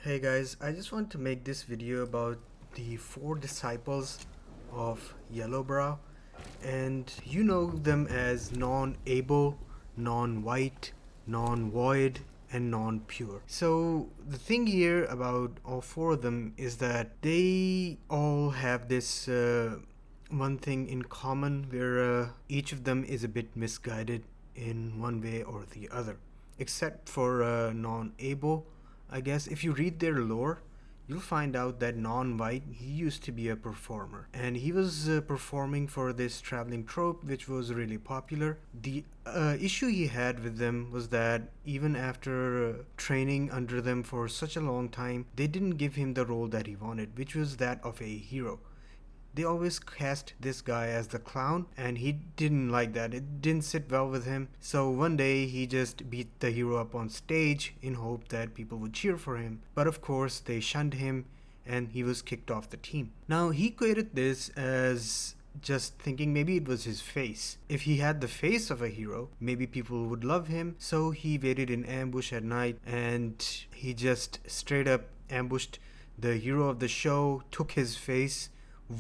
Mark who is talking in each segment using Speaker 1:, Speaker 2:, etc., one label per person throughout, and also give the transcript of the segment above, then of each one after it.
Speaker 1: Hey guys, I just want to make this video about the four disciples of yellowbrow, and you know them as non-able, non-white, non-void, and non-pure. So the thing here about all four of them is that they all have this one thing in common where each of them is a bit misguided in one way or the other, except for non-able. I guess if you read their lore, you'll find out that non-white, he used to be a performer, and he was performing for this traveling troupe which was really popular. The issue he had with them was that even after training under them for such a long time, they didn't give him the role that he wanted, which was that of a hero. They always cast this guy as the clown, and he didn't like that. It didn't sit well with him. So one day he just beat the hero up on stage in hope that people would cheer for him. But of course they shunned him and he was kicked off the team. Now he created this as just thinking maybe it was his face. If he had the face of a hero, maybe people would love him. So he waited in ambush at night and he just straight up ambushed the hero of the show, took his face,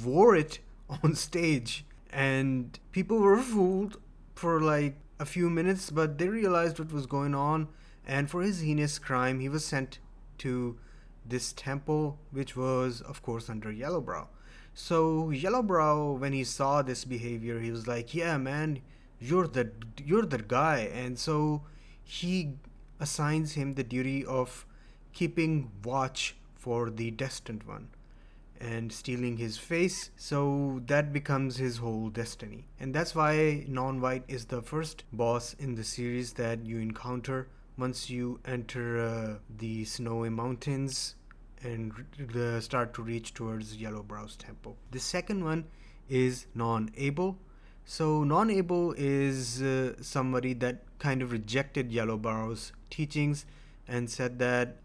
Speaker 1: wore it on stage, and people were fooled for like a few minutes, but they realized what was going on, and for his heinous crime he was sent to this temple, which was of course under yellowbrow. So yellowbrow, when he saw this behavior, he was like, yeah man, you're the guy. And so he assigns him the duty of keeping watch for the destined one and stealing his face. So that becomes his whole destiny, and that's why non-white is the first boss in the series that you encounter once you enter the snowy mountains and start to reach towards yellowbrow's temple. The second one is non-able. So non-able is somebody that kind of rejected yellowbrow's teachings and said that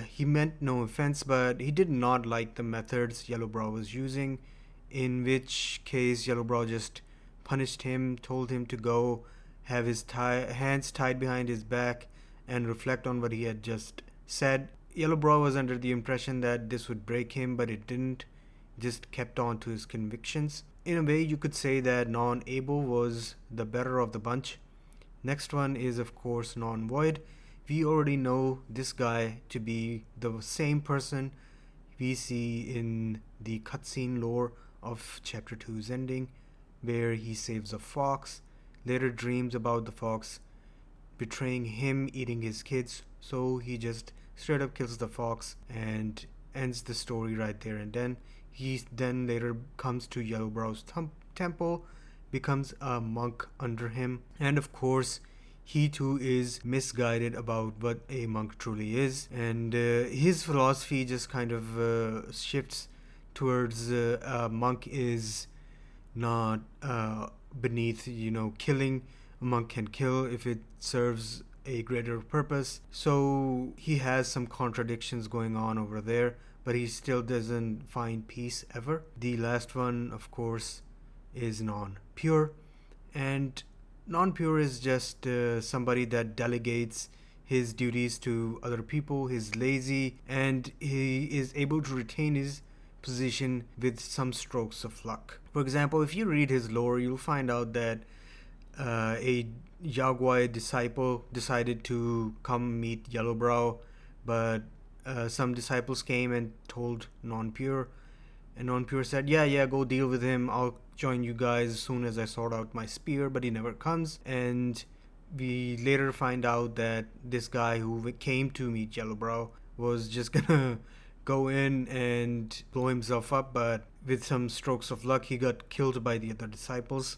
Speaker 1: he meant no offense, but he did not like the methods yellowbrow was using, in which case yellowbrow just punished him, told him to go have his hands tied behind his back and reflect on what he had just said. Yellowbrow was under the impression that this would break him, but it didn't. Just kept on to his convictions. In a way, you could say that non-able was the better of the bunch. Next one is of course non-void. We already know this guy to be the same person we see in the cutscene lore of chapter 2's ending, where he saves a fox, later dreams about the fox betraying him, eating his kids, so he just straight up kills the fox and ends the story right there and then. He then later comes to yellowbrow's temple, becomes a monk under him, and of course he too is misguided about what a monk truly is, and his philosophy just kind of shifts towards a monk is not beneath, killing. A monk can kill if it serves a greater purpose. So he has some contradictions going on over there, but he still doesn't find peace ever. The last one, of course, is non-pure, and non-pure is just somebody that delegates his duties to other people. He's lazy and he is able to retain his position with some strokes of luck. For example, if you read his lore, you'll find out that a Yagwai disciple decided to come meet yellowbrow, but some disciples came and told non-pure, and non-pure said, yeah, go deal with him, I'll join you guys as soon as I sort out my spear. But he never comes, and we later find out that this guy who came to meet yellowbrow was just gonna go in and blow himself up, but with some strokes of luck he got killed by the other disciples.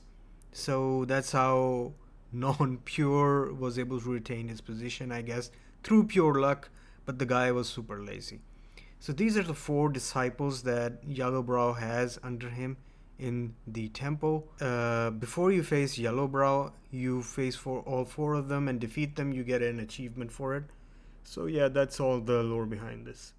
Speaker 1: So that's how non-pure was able to retain his position, I guess, through pure luck, but the guy was super lazy. So these are the four disciples that yellowbrow has under him in the temple. Before you face yellowbrow, you face for all four of them and defeat them. You get an achievement for it. So yeah, that's all the lore behind this.